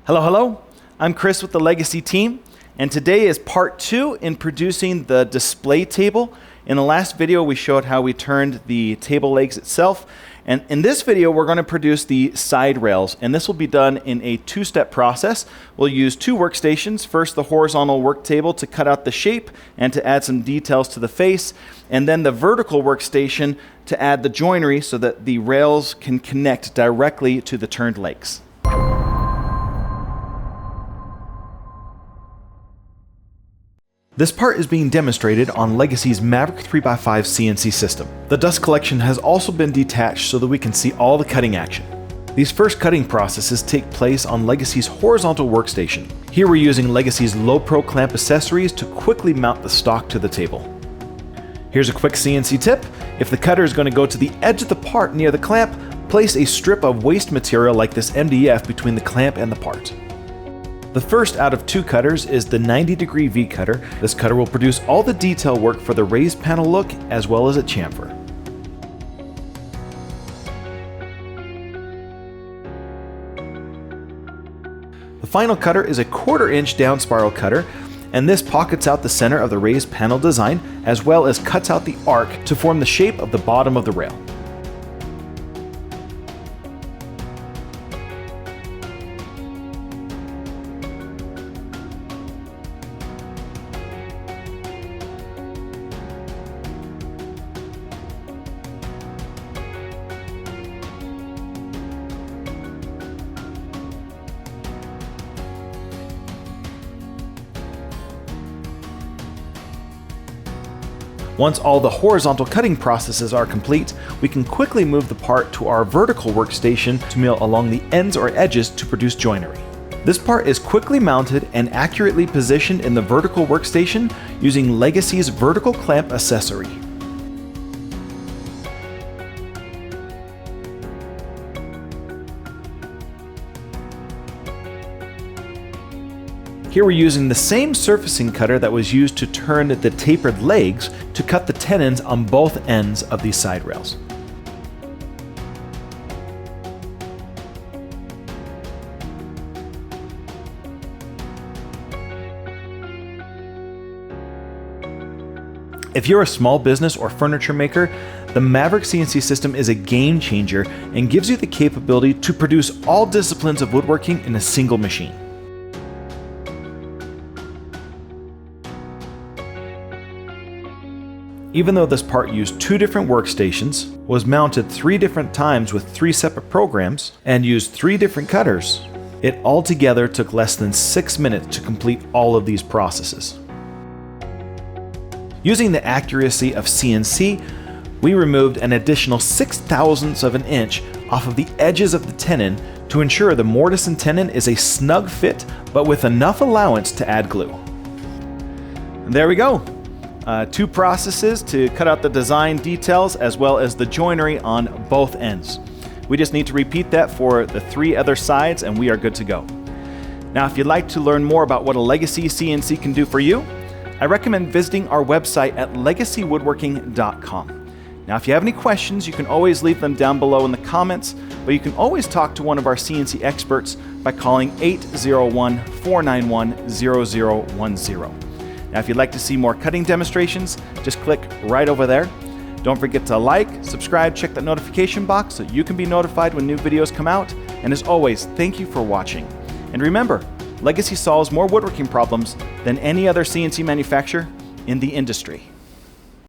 Hello, hello. I'm Chris with the Legacy team, and today is part 2 in producing the display table. In the last video, we showed how we turned the table legs itself, and in this video, we're going to produce the side rails, and this will be done in a 2-step process. We'll use 2 workstations. First, the horizontal work table to cut out the shape and to add some details to the face, and then the vertical workstation to add the joinery so that the rails can connect directly to the turned legs. This part is being demonstrated on Legacy's Maverick 3x5 CNC system. The dust collection has also been detached so that we can see all the cutting action. These first cutting processes take place on Legacy's horizontal workstation. Here we're using Legacy's low pro clamp accessories to quickly mount the stock to the table. Here's a quick CNC tip. If the cutter is going to go to the edge of the part near the clamp, place a strip of waste material like this MDF between the clamp and the part. The first out of 2 cutters is the 90-degree V cutter. This cutter will produce all the detail work for the raised panel look as well as a chamfer. The final cutter is a 1/4 inch down spiral cutter, and this pockets out the center of the raised panel design as well as cuts out the arc to form the shape of the bottom of the rail. Once all the horizontal cutting processes are complete, we can quickly move the part to our vertical workstation to mill along the ends or edges to produce joinery. This part is quickly mounted and accurately positioned in the vertical workstation using Legacy's vertical clamp accessory. Here we're using the same surfacing cutter that was used to turn the tapered legs to cut the tenons on both ends of these side rails. If you're a small business or furniture maker, the Maverick CNC system is a game changer and gives you the capability to produce all disciplines of woodworking in a single machine. Even though this part used 2 different workstations, was mounted 3 different times with 3 separate programs, and used 3 different cutters, it altogether took less than 6 minutes to complete all of these processes. Using the accuracy of CNC, we removed an additional 0.06 of an inch off of the edges of the tenon to ensure the mortise and tenon is a snug fit, but with enough allowance to add glue. And there we go. 2 processes to cut out the design details as well as the joinery on both ends. We just need to repeat that for the 3 other sides and we are good to go. Now, if you'd like to learn more about what a Legacy CNC can do for you, I recommend visiting our website at legacywoodworking.com. Now, if you have any questions, you can always leave them down below in the comments, but you can always talk to one of our CNC experts by calling 801-491-0010. Now, if you'd like to see more cutting demonstrations, just click right over there. Don't forget to like, subscribe, check that notification box so you can be notified when new videos come out. And as always, thank you for watching. And remember, Legacy solves more woodworking problems than any other CNC manufacturer in the industry.